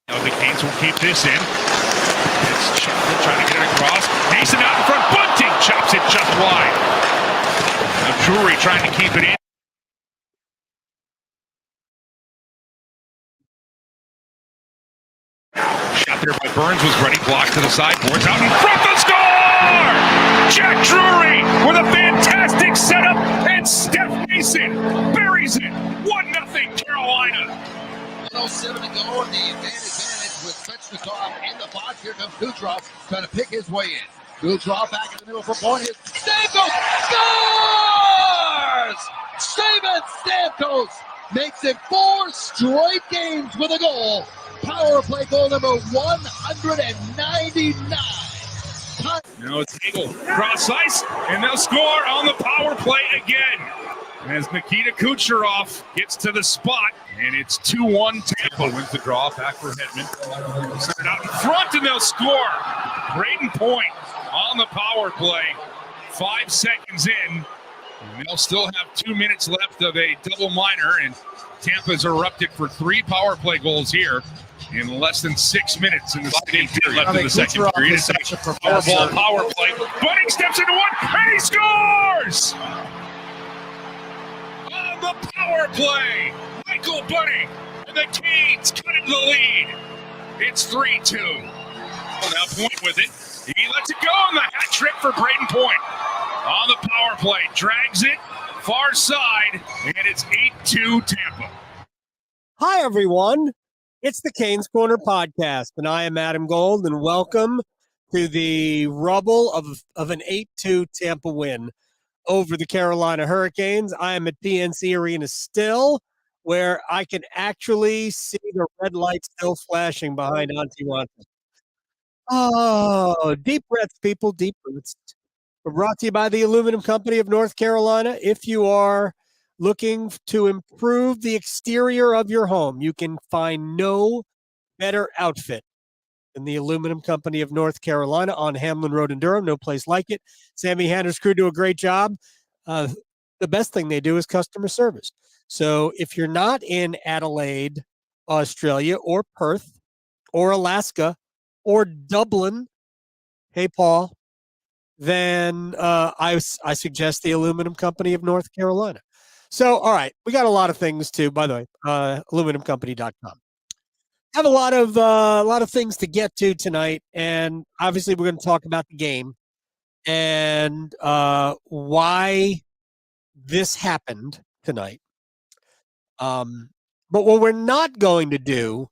Now the Canes will keep this in. It's Chapman trying to get it across. Mason out in front. Bunting chops it just wide. Now Drury trying to keep it in. Shot there by Burns was ready. Blocked to the sideboards. Out in front. The score! Jack Drury with a fantastic setup. And Steph Mason buries it. 1-0 Carolina. 1:07 to go, and the advantage with Svechnikov in the box. Here comes Kucherov trying to pick his way in. Kucherov back in the middle for point. Stamkos scores! Steven Stamkos makes it 4 straight games with a goal. Power play goal number 199. Now it's Eagle cross ice, and they'll score on the power play again. As Nikita Kucherov gets to the spot, and it's 2-1 Tampa. Wins the draw, back for Hedman. Send it out in front, and they'll score. Braden Point on the power play. 5 seconds in, and they'll still have 2 minutes left of a double minor, and Tampa's erupted for 3 power play goals here in less than 6 minutes in the second period. Left in the second period. It's a four-ball power play. Bunting steps into one, and he scores! On the power play, Michael Bunting, and the Canes cut into the lead. It's 3-2. Now Point with it. He lets it go on the hat trick for Braden Point. On the power play, drags it far side, and it's 8-2 Tampa. Hi, everyone. It's the Canes Corner podcast, and I am Adam Gold, and welcome to the rubble of an 8-2 Tampa win over the Carolina Hurricanes. I am at PNC Arena still, where I can actually see the red light still flashing behind Auntie Wanta. Oh, deep breaths, people, deep breaths. We're brought to you by the Aluminum Company of North Carolina. If you are looking to improve the exterior of your home, you can find no better outfit than the Aluminum Company of North Carolina on Hamlin Road in Durham. No place like it. Sammy Hanner's crew do a great job. The best thing they do is customer service. So if you're not in Adelaide, Australia, or Perth, or Alaska, or Dublin, hey, Paul, then I suggest the Aluminum Company of North Carolina. So, all right, we got a lot of things to, by the way, aluminumcompany.com. Have a lot of things to get to tonight, and obviously we're going to talk about the game and why this happened tonight. But what we're not going to do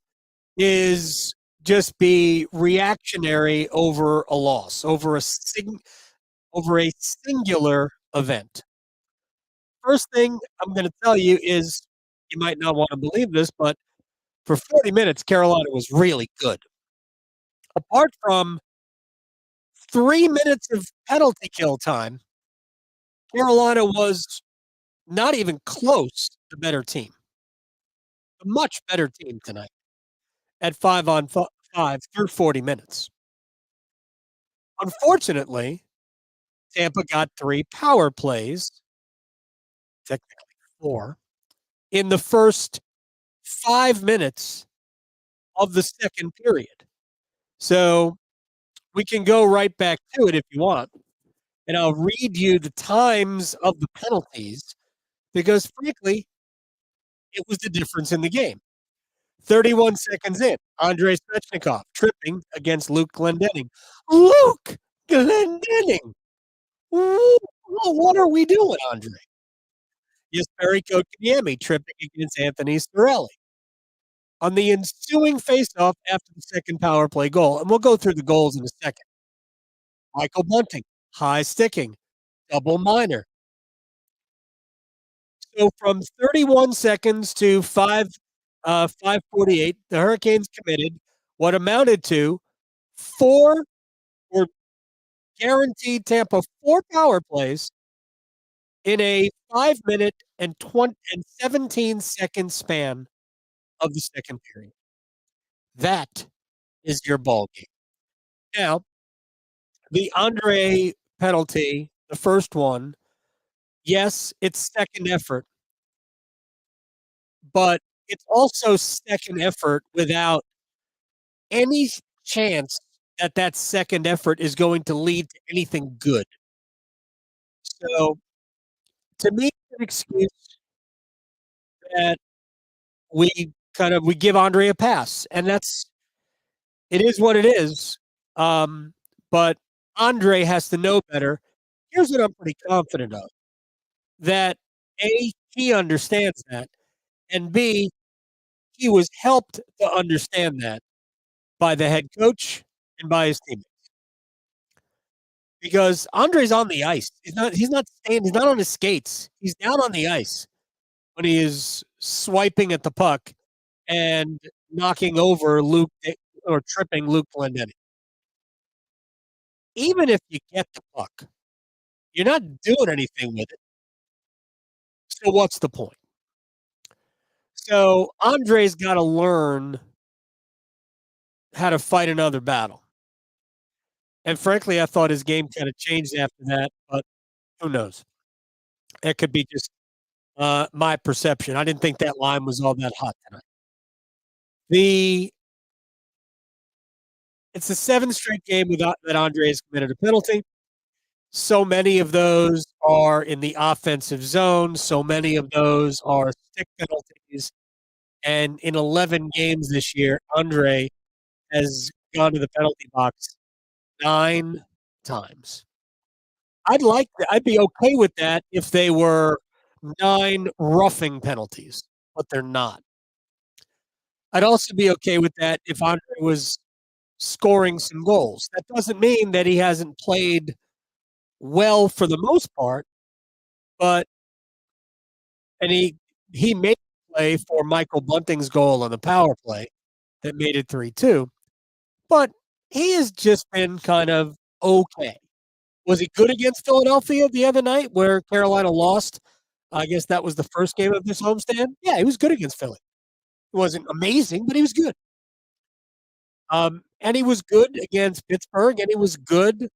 is just be reactionary over a loss, over a singular event. First thing I'm going to tell you is, you might not want to believe this, but for 40 minutes, Carolina was really good. Apart from 3 minutes of penalty kill time, Carolina was not even close to the better team. A much better team tonight at 5-on-5 through 40 minutes. Unfortunately, Tampa got 3 power plays, technically 4, in the first 5 minutes of the second period. So we can go right back to it if you want. And I'll read you the times of the penalties because, frankly, it was the difference in the game. 31 seconds in, Andrei Svechnikov tripping against Luke Glendening. Luke Glendening! What are we doing, Andre? Jesperi Kotkaniemi tripping against Anthony Cirelli. On the ensuing faceoff after the second power play goal, and we'll go through the goals in a second. Michael Bunting, high sticking, double minor. So from 31 seconds to 5:48, the Hurricanes committed what amounted to 4, or guaranteed Tampa 4 power plays in a 5-minute and 17-second span of the second period. That is your ball game. Now, the Andrei penalty, the first one, yes, it's second effort, but it's also second effort without any chance that that second effort is going to lead to anything good. So to me, it's an excuse that we give Andrei a pass, and it is what it is. But Andrei has to know better. Here's what I'm pretty confident of: that A, he understands that, and B, he was helped to understand that by the head coach and by his teammates. Because Andrei's on the ice. He's not standing, he's not on his skates. He's down on the ice when he is swiping at the puck and knocking over Luke or tripping Luke Glendening. Even if you get the puck, you're not doing anything with it. So what's the point? So Andrei's got to learn how to fight another battle. And frankly, I thought his game kind of changed after that, but who knows? It could be just my perception. I didn't think that line was all that hot tonight. It's the seventh straight game that Andrei has committed a penalty. So many of those are in the offensive zone. So many of those are stick penalties. And in 11 games this year, Andrei has gone to the penalty box 9 times. I'd be okay with that if they were 9 roughing penalties, but they're not. I'd also be okay with that if Andrei was scoring some goals. That doesn't mean that he hasn't played well for the most part, but and he made a play for Michael Bunting's goal on the power play that made it 3-2, but he has just been kind of okay. Was he good against Philadelphia the other night where Carolina lost? I guess that was the first game of this homestand. Yeah, he was good against Philly. It wasn't amazing, but he was good. And he was good against Pittsburgh, and he was good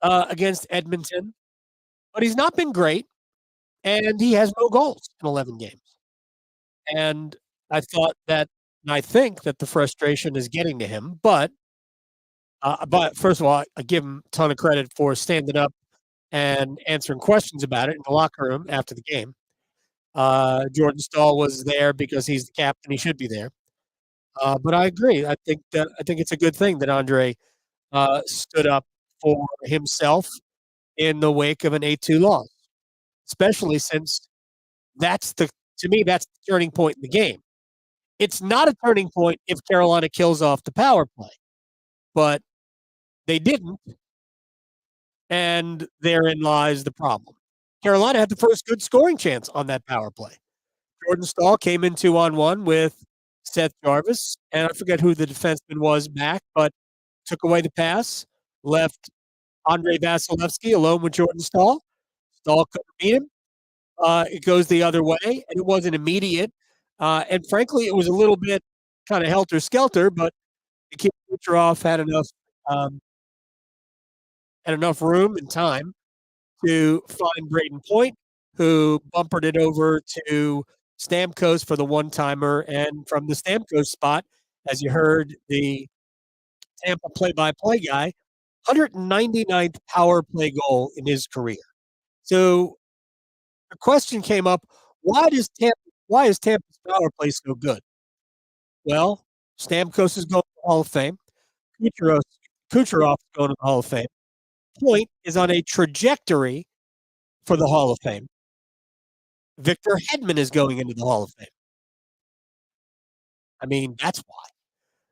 against Edmonton, but he's not been great, and he has no goals in 11 games. And I think that the frustration is getting to him, but first of all, I give him a ton of credit for standing up and answering questions about it in the locker room after the game. Jordan Staal was there because he's the captain; he should be there. But I agree. I think it's a good thing that Andrei stood up for himself in the wake of an 8-2 loss, especially since to me that's the turning point in the game. It's not a turning point if Carolina kills off the power play, but they didn't, and therein lies the problem. Carolina had the first good scoring chance on that power play. Jordan Staal came in 2-on-1 with Seth Jarvis, and I forget who the defenseman was back, but took away the pass, left Andrei Vasilevsky alone with Jordan Staal. Staal couldn't beat him. It goes the other way, and it wasn't immediate. And frankly, it was a little bit kind of helter-skelter, but the kid Kucherov had enough room and time to find Braden Point, who bumpered it over to Stamkos for the one-timer. And from the Stamkos spot, as you heard the Tampa play-by-play guy, 199th power play goal in his career. So the question came up, why is Tampa's power play so good? Well, Stamkos is going to the Hall of Fame. Kucherov is going to the Hall of Fame. Point is on a trajectory for the Hall of Fame. Victor Hedman is going into the Hall of Fame. I mean, that's why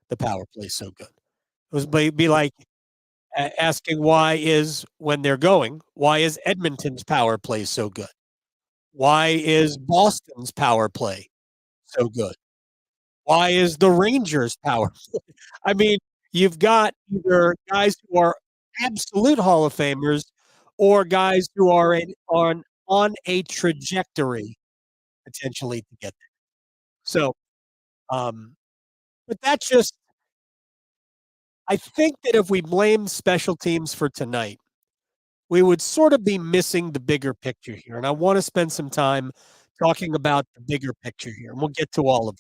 the power play is so good. It was be like asking why is Edmonton's power play so good? Why is Boston's power play so good? Why is the Rangers' power play? I mean, you've got either guys who are absolute Hall of Famers or guys who are on a trajectory potentially to get there. So, but that's just, I think that if we blame special teams for tonight, we would sort of be missing the bigger picture here. And I want to spend some time talking about the bigger picture here, and we'll get to all of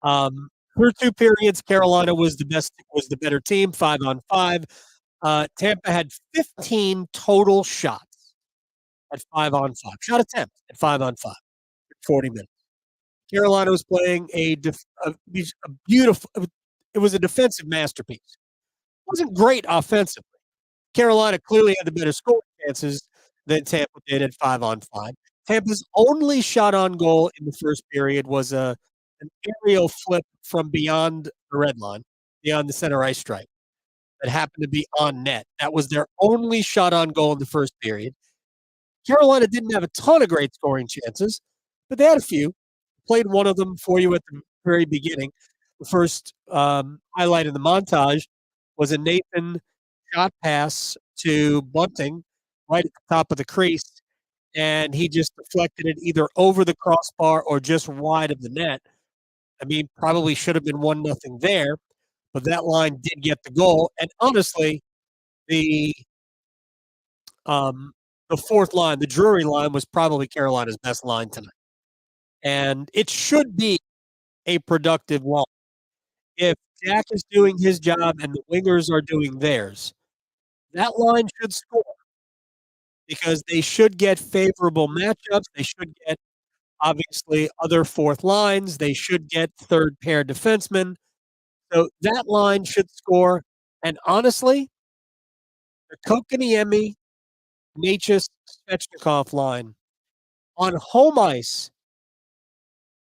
that. through 2 periods, Carolina was the better team, 5-on-5. Tampa had 15 total shots at 5-on-5. Shot attempts at 5-on-5, 40 minutes. Carolina was playing a beautiful. It was a defensive masterpiece. It wasn't great offensively. Carolina clearly had the better scoring chances than Tampa did at 5-on-5. Tampa's only shot on goal in the first period was an aerial flip from beyond the red line, beyond the center ice stripe, that happened to be on net. That was their only shot on goal in the first period. Carolina didn't have a ton of great scoring chances, but they had a few. Played one of them for you at the very beginning. The first highlight in the montage was a Nathan shot pass to Bunting right at the top of the crease, and he just deflected it either over the crossbar or just wide of the net. I mean, probably should have been 1-0 there, but that line did get the goal. And honestly, the fourth line, the Drury line, was probably Carolina's best line tonight. And it should be a productive line. If Jack is doing his job and the wingers are doing theirs, that line should score because they should get favorable matchups. They should get, obviously, other fourth lines. They should get third pair defensemen. So that line should score. And honestly, the Kokaniemi, Necas, Svechnikov line on home ice,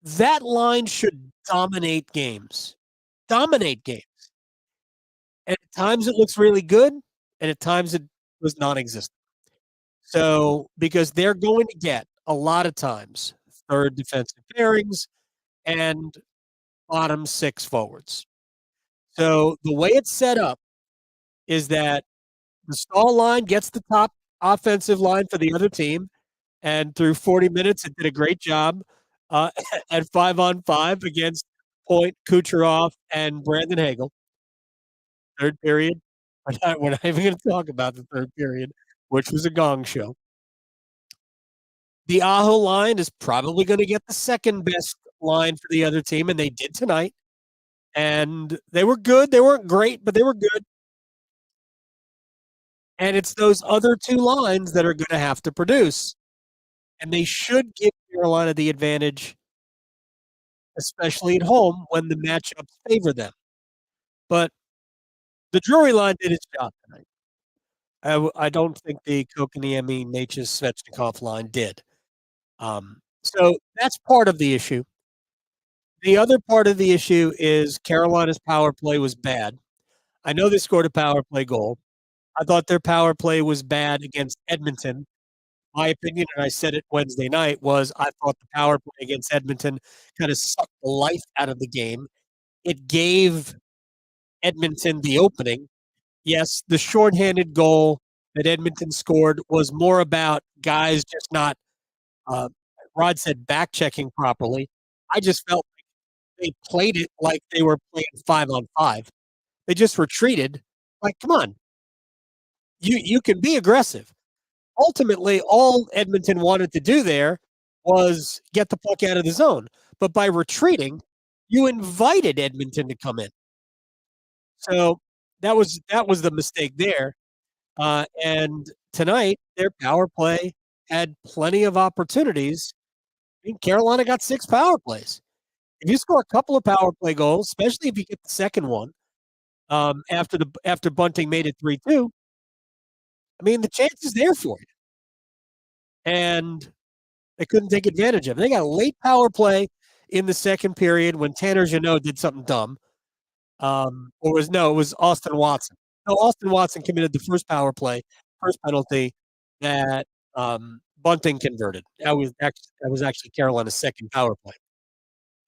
that line should dominate games. Dominate games. And at times it looks really good, and at times it was non-existent. So, because they're going to get a lot of times third defensive pairings and bottom six forwards. So the way it's set up is that the Stahl line gets the top offensive line for the other team, and through 40 minutes, it did a great job at 5-on-5 against Point, Kucherov, and Brandon Hagel. Third period, we're not even going to talk about the third period, which was a gong show. The Aho line is probably going to get the second best line for the other team, and they did tonight. And they were good. They weren't great, but they were good. And it's those other two lines that are going to have to produce. And they should give Carolina the advantage, especially at home when the matchups favor them. But the Drury line did its job tonight. I don't think the Kokaniemi, Necas, Svechnikov line did. So that's part of the issue. The other part of the issue is Carolina's power play was bad. I know they scored a power play goal. I thought their power play was bad against Edmonton. My opinion, and I said it Wednesday night, was I thought the power play against Edmonton kind of sucked the life out of the game. It gave Edmonton the opening. Yes, the shorthanded goal that Edmonton scored was more about guys just not, Rod said, back checking properly. I just felt like they played it like they were playing 5-on-5. They just retreated. Like, come on. You can be aggressive. Ultimately, all Edmonton wanted to do there was get the puck out of the zone. But by retreating, you invited Edmonton to come in. So that was the mistake there. And tonight, their power play had plenty of opportunities. I mean, Carolina got 6 power plays. If you score a couple of power play goals, especially if you get the second one, after Bunting made it 3-2, I mean, the chance is there for you. And they couldn't take advantage of it. They got a late power play in the second period when Tanner Jeannot did something dumb. It was Austin Watson. No, Austin Watson committed the first power play, first penalty that Bunting converted. That was actually Carolina's second power play.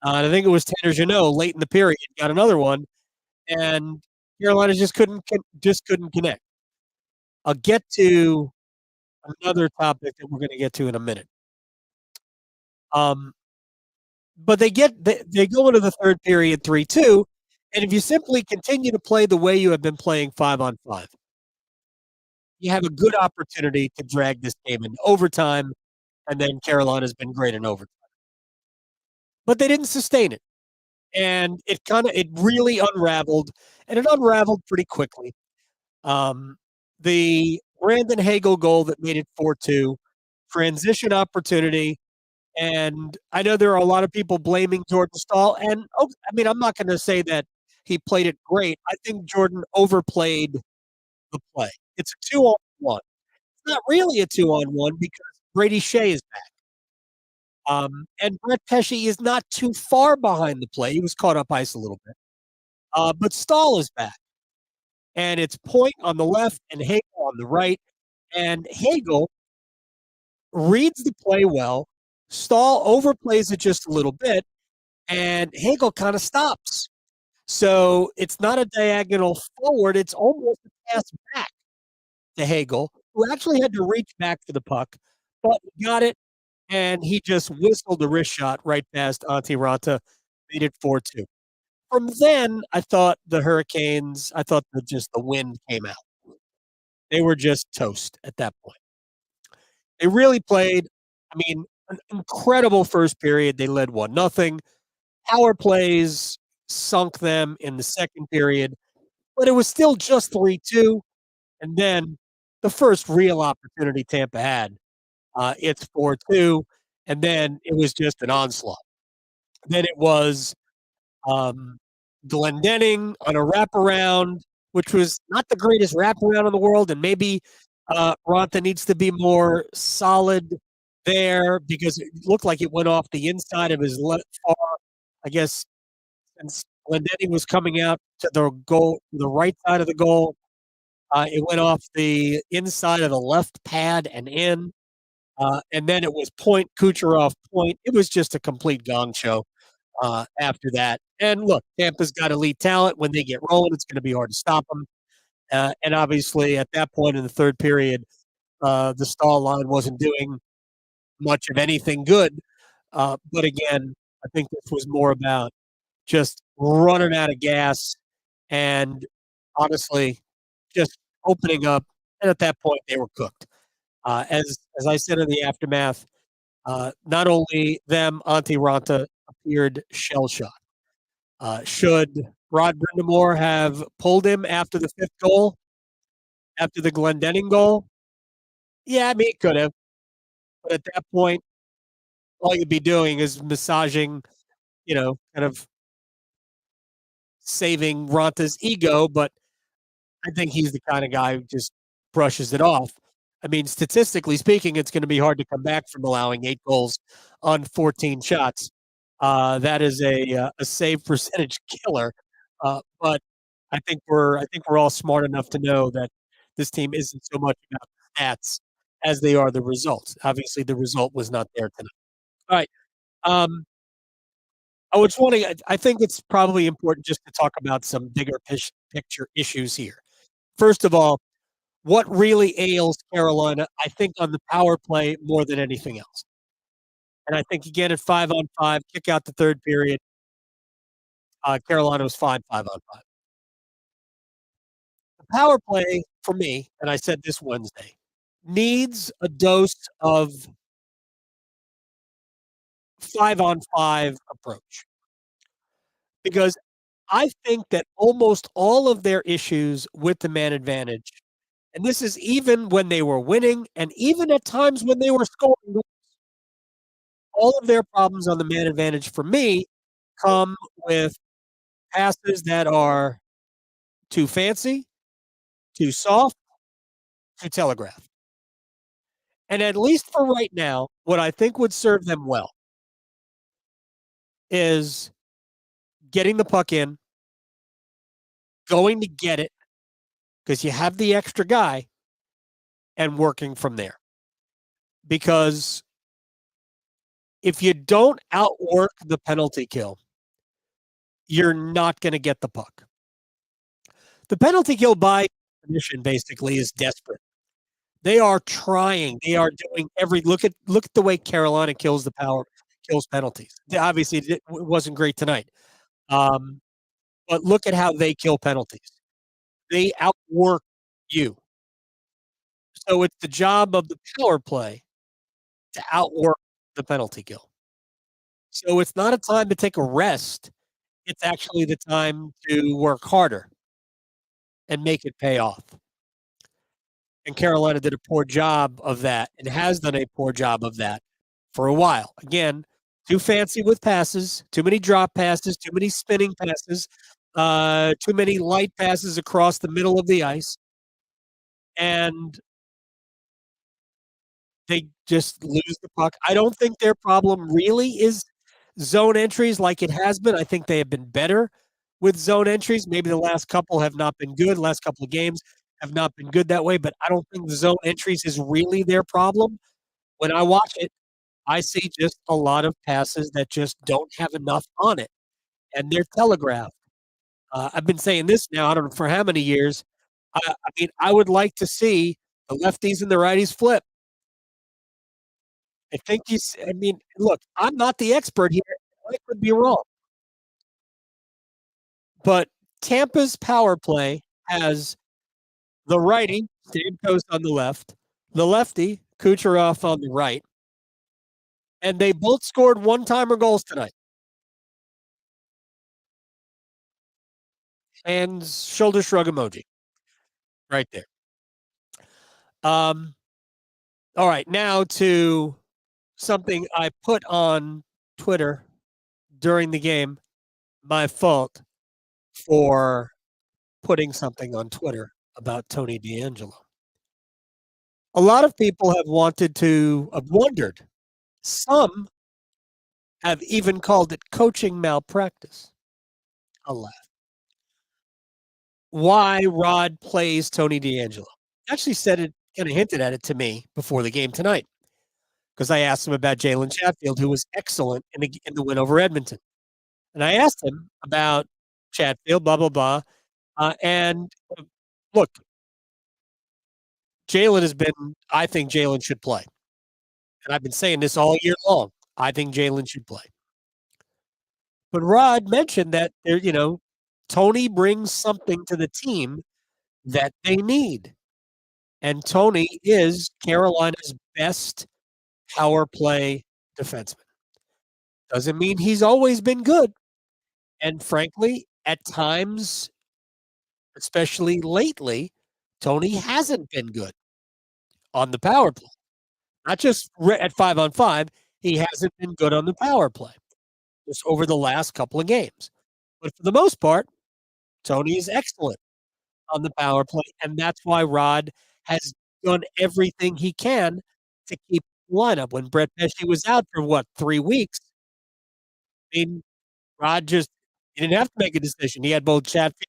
And I think it was Tanner Jeannot late in the period got another one, and Carolina just couldn't connect. I'll get to another topic that we're going to get to in a minute. But they go into the third period 3-2, and if you simply continue to play the way you have been playing 5-on-5, you have a good opportunity to drag this game into overtime, and then Carolina's been great in overtime. But they didn't sustain it. and it really unraveled, and it unraveled pretty quickly. The Brandon Hagel goal that made it 4-2, transition opportunity, and I know there are a lot of people blaming Jordan Staal, and I mean, I'm not going to say that he played it great. I think Jordan overplayed the play. It's a 2-on-1. It's not really a 2-on-1 because Brady Shea is back. And Brett Pesce is not too far behind the play. He was caught up ice a little bit. But Stahl is back. And it's Point on the left and Hagel on the right. And Hagel reads the play well. Stahl overplays it just a little bit. And Hagel kind of stops. So it's not a diagonal forward. It's almost a pass back to Hagel, who actually had to reach back for the puck, but got it. And he just whistled the wrist shot right past Antti Ranta, made it 4-2. From then, I thought the Hurricanes, I thought just the wind came out. They were just toast at that point. They really played, I mean, an incredible first period. They led 1-0. Power plays sunk them in the second period, but it was still just 3-2. And then the first real opportunity Tampa had, it's 4-2. And then it was just an onslaught. Then it was Glendening on a wraparound, which was not the greatest wraparound in the world, and maybe Ronta needs to be more solid there because it looked like it went off the inside of his left arm. I guess since Glendening was coming out to the goal, the right side of the goal, it went off the inside of the left pad and in. And then it was Point, Kucherov, Point. It was just a complete gong show after that. And look, Tampa's got elite talent. When they get rolling, it's going to be hard to stop them. And obviously, at that point in the third period, the Stahl line wasn't doing much of anything good. But again, I think this was more about just running out of gas and honestly just opening up. And at that point, they were cooked. As I said in the aftermath, not only them, Antti Ranta appeared shell-shocked. Should Rod Brindamore have pulled him after the fifth goal, after the Glendening goal? Yeah, I mean, he could have. But at that point, all you'd be doing is massaging, kind of saving Ronta's ego. But I think he's the kind of guy who just brushes it off. I mean, statistically speaking, it's going to be hard to come back from allowing 8 goals on 14 shots. That is a save percentage killer. But I think we're all smart enough to know that this team isn't so much about stats as they are the results. Obviously, the result was not there tonight. All right. I think it's probably important just to talk about some bigger picture issues here. First of all, what really ails Carolina, I think, on the power play more than anything else. And I think, again, at 5-on-5, kick out the third period, Carolina was fine 5-on-5. The power play, for me, and I said this Wednesday, needs a dose of 5-on-5 approach. Because I think that almost all of their issues with the man advantage, and this is even when they were winning and even at times when they were scoring, all of their problems on the man advantage for me come with passes that are too fancy, too soft, too telegraphed. And at least for right now, what I think would serve them well is getting the puck in, going to get it, because you have the extra guy, and working from there. Because if you don't outwork the penalty kill, you're not going to get the puck. The penalty kill by definition basically is desperate. They are trying. They are doing look at the way Carolina kills penalties. Obviously, it wasn't great tonight. But look at how they kill penalties. They outwork you. So it's the job of the power play to outwork the penalty kill. So it's not a time to take a rest it's actually the time to work harder and make it pay off. And Carolina did a poor job of that and has done a poor job of that for a while. Again, too fancy with passes, too many drop passes, too many spinning passes, too many light passes across the middle of the ice. And they just lose the puck. I don't think their problem really is zone entries like it has been. I think they have been better with zone entries. Maybe the last couple have not been good. Last couple of games have not been good that way, but I don't think the zone entries is really their problem. When I watch it, I see just a lot of passes that just don't have enough on it, and they're telegraphed. I've been saying this now, I don't know for how many years. I mean, I would like to see the lefties and the righties flip. I mean, look, I'm not the expert here. I could be wrong. But Tampa's power play has the righty, Stamkos on the left, the lefty, Kucherov on the right, and they both scored one-timer goals tonight. And shoulder shrug emoji right there. All right, now to something I put on Twitter during the game. My fault for putting something on Twitter about Tony DeAngelo. A lot of people have wondered. Some have even called it coaching malpractice. I'll laugh. Why Rod plays Tony DeAngelo. Actually said it, kind of hinted at it to me before the game tonight because I asked him about Jalen Chatfield, who was excellent in the win over Edmonton. And I asked him about Chatfield, blah, blah, blah. Look, I think Jalen should play. And I've been saying this all year long. I think Jalen should play. But Rod mentioned that Tony brings something to the team that they need. And Tony is Carolina's best power play defenseman. Doesn't mean he's always been good. And frankly, at times, especially lately, Tony hasn't been good on the power play. Not just at 5-on-5, he hasn't been good on the power play just over the last couple of games. But for the most part, Tony is excellent on the power play, and that's why Rod has done everything he can to keep the lineup. When Brett Pesce was out for 3 weeks, I mean, Rod he didn't have to make a decision. He had both Chatfield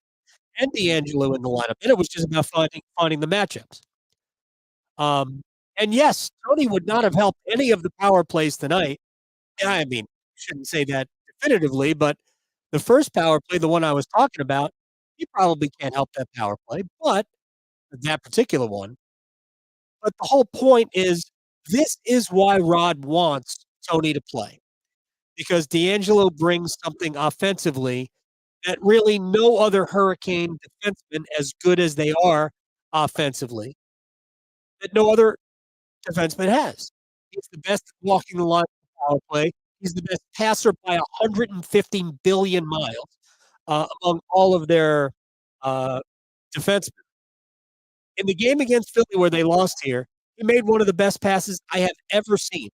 and DeAngelo in the lineup, and it was just about finding the matchups. And yes, Tony would not have helped any of the power plays tonight. I mean, shouldn't say that definitively, but the first power play, the one I was talking about, he probably can't help that power play, but that particular one. But the whole point is this is why Rod wants Tony to play, because DeAngelo brings something offensively that really no other Hurricane defenseman, as good as they are offensively, that no other defenseman has. He's the best at walking the line power play. He's the best passer by 115 billion miles among all of their defensemen. In the game against Philly where they lost here, he made one of the best passes I have ever seen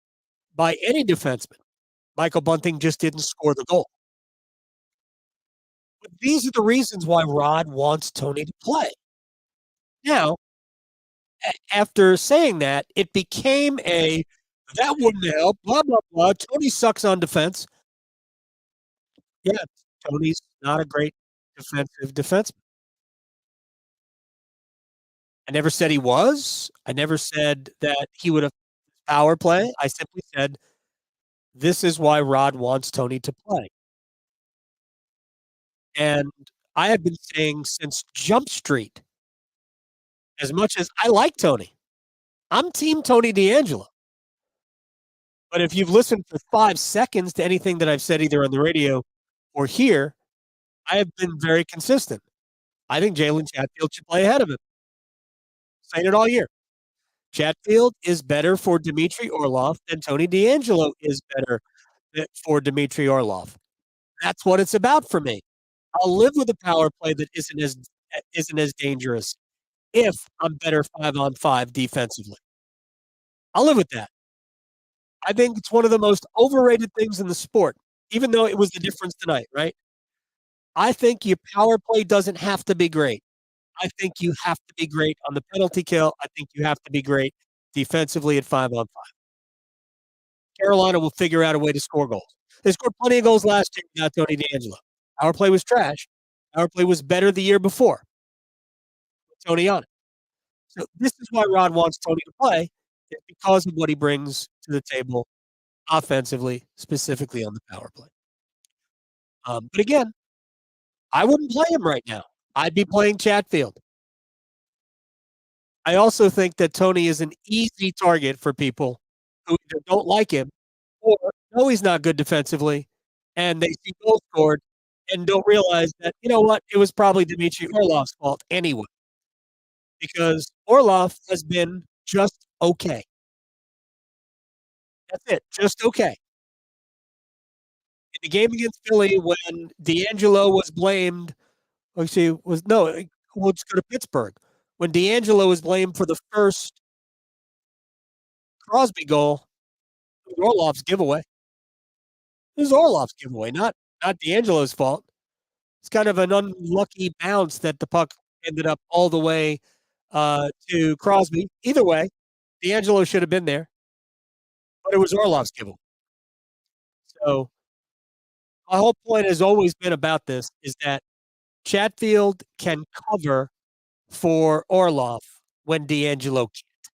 by any defenseman. Michael Bunting just didn't score the goal. But these are the reasons why Rod wants Tony to play. Now, after saying that, it became that wouldn't help, blah, blah, blah. Tony sucks on defense. Yeah, Tony's not a great defensive defenseman. I never said he was. I never said that he would have power play. I simply said this is why Rod wants Tony to play. And I have been saying since Jump Street, as much as I like Tony, I'm team Tony DeAngelo. But if you've listened for 5 seconds to anything that I've said either on the radio or here, I have been very consistent. I think Jalen Chatfield should play ahead of him. Saying it all year. Chatfield is better for Dmitry Orlov than Tony DeAngelo is better for Dmitry Orlov. That's what it's about for me. I'll live with a power play that isn't as dangerous if I'm better 5-on-5 defensively. I'll live with that. I think it's one of the most overrated things in the sport, even though it was the difference tonight, right? I think your power play doesn't have to be great. I think you have to be great on the penalty kill. I think you have to be great defensively at 5-on-5. Carolina will figure out a way to score goals. They scored plenty of goals last year without Tony DeAngelo. Power play was trash. Power play was better the year before with Tony on it. So this is why Rod wants Tony to play, is because of what he brings to the table offensively, specifically on the power play. But again, I wouldn't play him right now. I'd be playing Chatfield. I also think that Tony is an easy target for people who either don't like him or know he's not good defensively, and they see goals scored and don't realize that, you know what, it was probably Dmitry Orlov's fault anyway, because Orlov has been just okay. That's it, just okay. In the game against Philly, when DeAngelo was blamed, actually, we'll just go to Pittsburgh. When DeAngelo was blamed for the first Crosby goal, it was Orlov's giveaway. It was Orlov's giveaway, not DeAngelo's fault. It's kind of an unlucky bounce that the puck ended up all the way to Crosby. Either way, DeAngelo should have been there, but it was Orlov's giveaway. So my whole point has always been about this is that Chatfield can cover for Orlov when DeAngelo can't.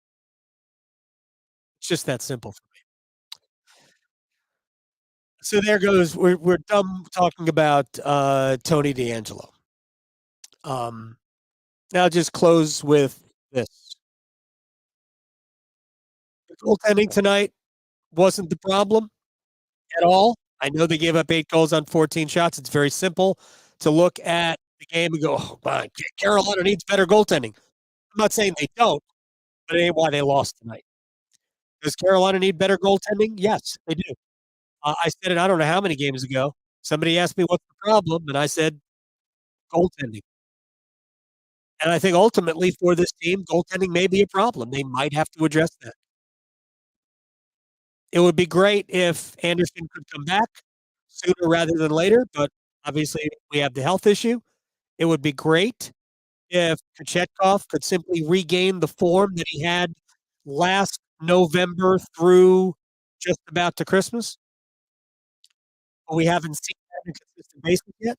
It's just that simple for me. So there goes. We're done talking about Tony DeAngelo. Now just close with this. The goaltending tonight wasn't the problem at all. I know they gave up 8 goals on 14 shots. It's very simple to look at the game and go, oh, my, Carolina needs better goaltending. I'm not saying they don't, but it ain't why they lost tonight. Does Carolina need better goaltending? Yes, they do. I said it, I don't know how many games ago. Somebody asked me what's the problem, and I said goaltending. And I think ultimately for this team, goaltending may be a problem. They might have to address that. It would be great if Anderson could come back sooner rather than later, but obviously we have the health issue. It would be great if Kochetkov could simply regain the form that he had last November through just about to Christmas. But we haven't seen that on a consistent basis yet.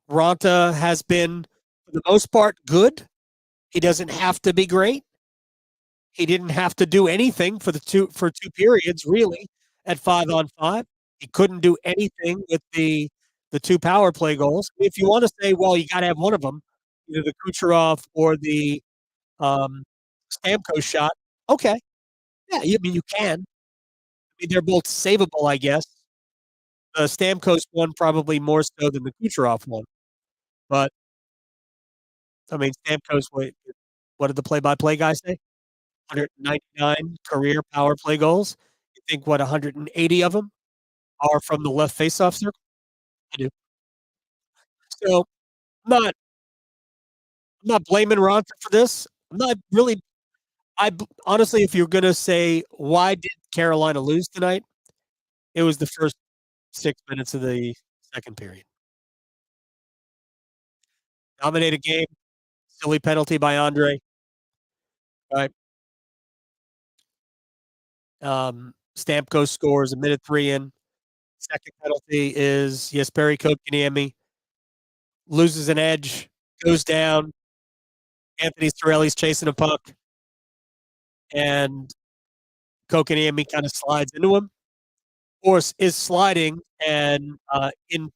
Ronta has been, for the most part, good. He doesn't have to be great. He didn't have to do anything for two periods, really, at 5-on-5. He couldn't do anything with the 2 power play goals. If you want to say, well, you got to have one of them, either the Kucherov or the Stamkos shot, okay. Yeah, I mean, you can. I mean, they're both savable, I guess. The Stamkos one probably more so than the Kucherov one. But, I mean, Stamkos, what did the play-by-play guy say? 199 career power play goals. You think, 180 of them are from the left faceoff circle? I do. So, I'm not blaming Ronta for this. I'm not really honestly, if you're gonna say, why did Carolina lose tonight? It was the first 6 minutes of the second period. Dominated game, silly penalty by Andrei, right? Stamkos scores a minute 3 in. Second penalty is Jesperi Kotkaniemi. Loses an edge, goes down. Anthony Cirelli's chasing a puck, and Kotkaniemi kind of slides into him, or is sliding and in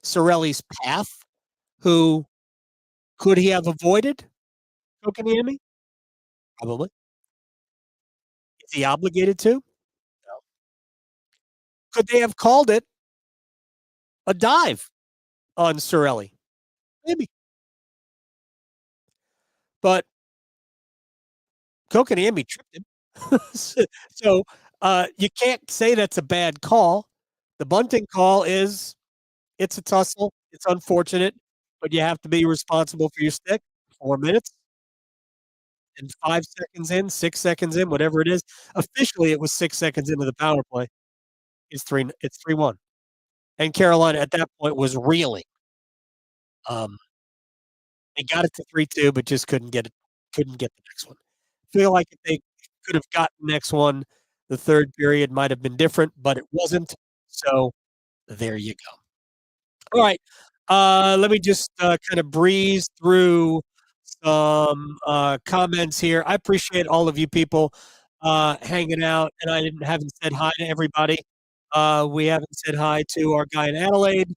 Cirelli's path. Who could he have avoided Kotkaniemi? Probably. Is he obligated to? No. Could they have called it a dive on Cirelli? Maybe. But Kotkaniemi tripped him. So You can't say that's a bad call. The bunting call is it's a tussle. It's unfortunate, but you have to be responsible for your stick. 4 minutes and 5 seconds in, 6 seconds in, whatever it is. Officially, it was 6 seconds into the power play. It's 3-1. And Carolina at that point was reeling. Um, they got it to 3-2, but just couldn't get the next one. Feel like if they could have gotten the next one, the third period might have been different, but it wasn't. So there you go. All right. Let me just kind of breeze through some comments here. I appreciate all of you people hanging out, and haven't said hi to everybody. We haven't said hi to our guy in Adelaide,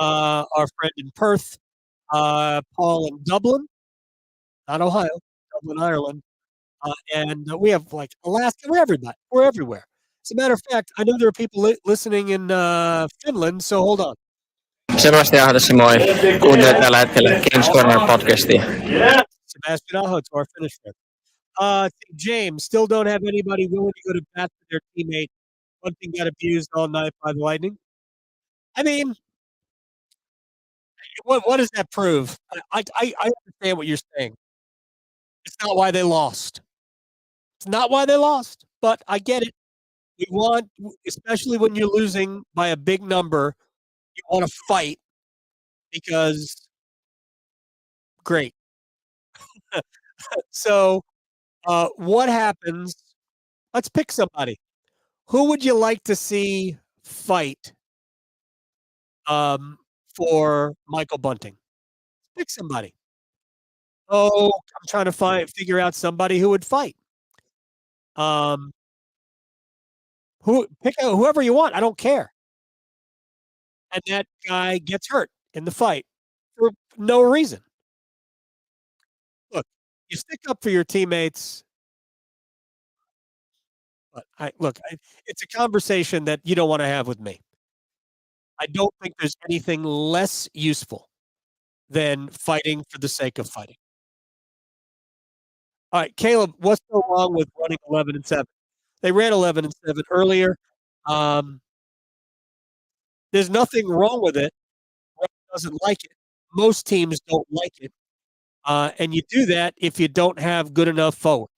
our friend in Perth, Paul in Dublin, not Ohio, Dublin, Ireland, and we have like Alaska. We're everybody. We're everywhere. As a matter of fact, I know there are people listening in Finland. So hold on. Sebastian Ahdossa, moi. Kuuntelet tällä hetkellä Games Corner podcastia. Sebastian Aho to our Finnish friend. James, still don't have anybody willing to go to bat for their teammate. Bunting got abused all night by the Lightning. I mean, what does that prove? I understand what you're saying. It's not why they lost. It's not why they lost, but I get it. You want, especially when you're losing by a big number, you want to fight because great. So, what happens? Let's pick somebody. Who would you like to see fight for Michael Bunting? Pick somebody. Oh, I'm trying to figure out somebody who would fight. Pick whoever you want. I don't care. And that guy gets hurt in the fight for no reason. Look, you stick up for your teammates. But it's a conversation that you don't want to have with me. I don't think there's anything less useful than fighting for the sake of fighting. All right, Caleb, what's so wrong with running 11-7? They ran 11-7 earlier. There's nothing wrong with it. Russ doesn't like it. Most teams don't like it. And you do that if you don't have good enough forwards.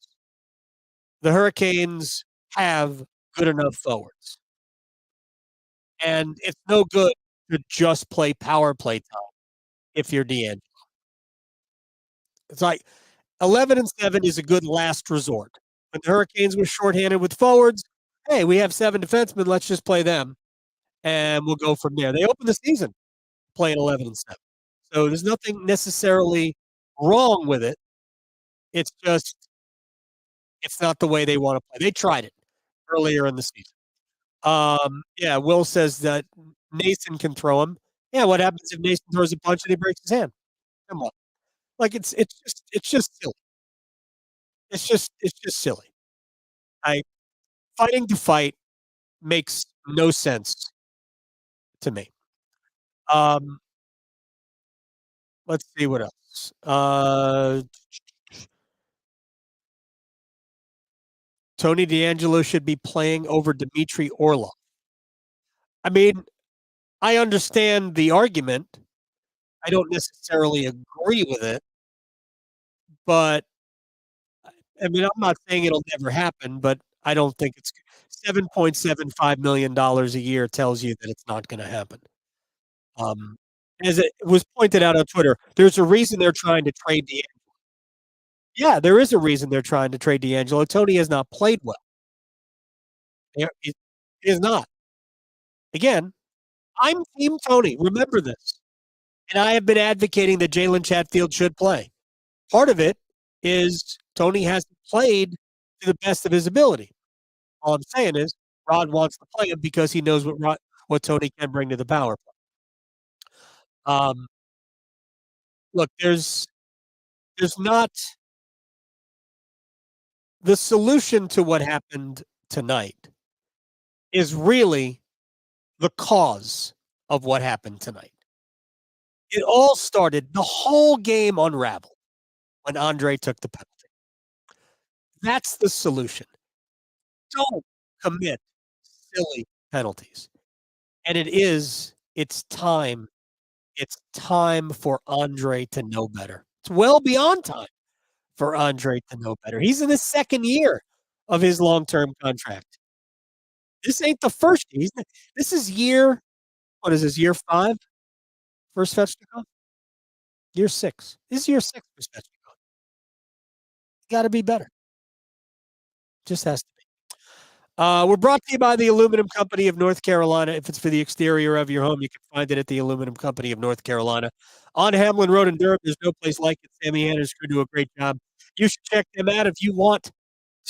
The Hurricanes have good enough forwards. And it's no good to just play power play time if you're D'Angelo. It's like 11-7 is a good last resort. When the Hurricanes were shorthanded with forwards, hey, we have 7 defensemen. Let's just play them, and we'll go from there. They opened the season playing 11-7. So there's nothing necessarily wrong with it. It's just it's not the way they want to play. They tried it earlier in the season. Yeah, Will says that Nason can throw him. Yeah, what happens if Nason throws a punch and he breaks his hand? Come on. Like it's just silly. It's just silly. Fighting to fight makes no sense to me. Let's see what else. Tony DeAngelo should be playing over Dmitry Orlov. I mean, I understand the argument. I don't necessarily agree with it, but I mean, I'm not saying it'll never happen, but I don't think it's $7.75 million a year tells you that it's not going to happen. As it was pointed out on Twitter, there's a reason they're trying to trade DeAngelo. Yeah, there is a reason they're trying to trade DeAngelo. Tony has not played well. He is not. Again, I'm Team Tony. Remember this. And I have been advocating that Jalen Chatfield should play. Part of it is Tony hasn't played to the best of his ability. All I'm saying is Rod wants to play him because he knows what Tony can bring to the power play. Look, there's not the solution to what happened tonight is really the cause of what happened tonight. It all started, the whole game unraveled when Andrei took the penalty. That's the solution. Don't commit silly penalties. And it's time. It's time for Andrei to know better. It's well beyond time for Andrei to know better. He's in the second year of his long-term contract. This ain't the first. This is what is this, year 5 for Svechnikov? Year 6. This is year 6 for Svechnikov. Got to be better. Just has to be. We're brought to you by the Aluminum Company of North Carolina. If it's for the exterior of your home, you can find it at the Aluminum Company of North Carolina. On Hamlin Road in Durham, there's no place like it. Sammy Hanna's crew do a great job. You should check them out if you want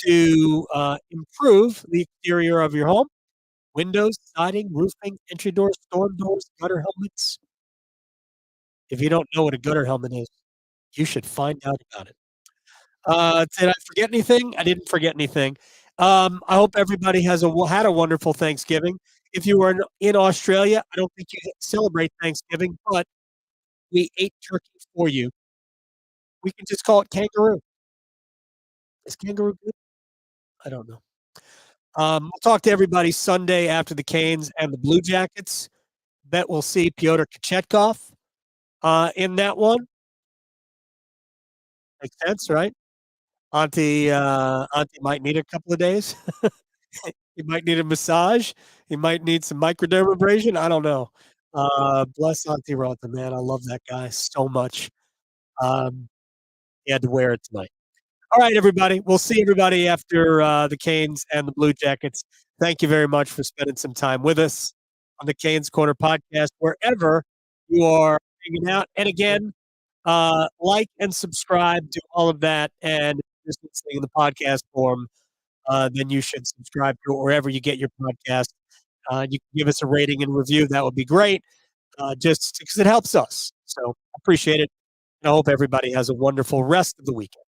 to improve the exterior of your home. Windows, siding, roofing, entry doors, storm doors, gutter helmets. If you don't know what a gutter helmet is, you should find out about it. Did I forget anything? I didn't forget anything. I hope everybody had a wonderful Thanksgiving. If you were in Australia, I don't think you celebrate Thanksgiving, but we ate turkey for you. We can just call it kangaroo. Is kangaroo good? I don't know. We'll talk to everybody Sunday after the Canes and the Blue Jackets. Bet we'll see Pyotr Kochetkov in that one. Makes sense, right? Auntie might need a couple of days. He might need a massage. He might need some microdermabrasion. I don't know. Bless Auntie Rotha, man. I love that guy so much. He had to wear it tonight. All right, everybody. We'll see everybody after the Canes and the Blue Jackets. Thank you very much for spending some time with us on the Canes Corner podcast, wherever you are hanging out. And again, like and subscribe to all of that. And if you're just listening in the podcast form, then you should subscribe to wherever you get your podcast. You can give us a rating and review. That would be great, just because it helps us. So appreciate it. And I hope everybody has a wonderful rest of the weekend.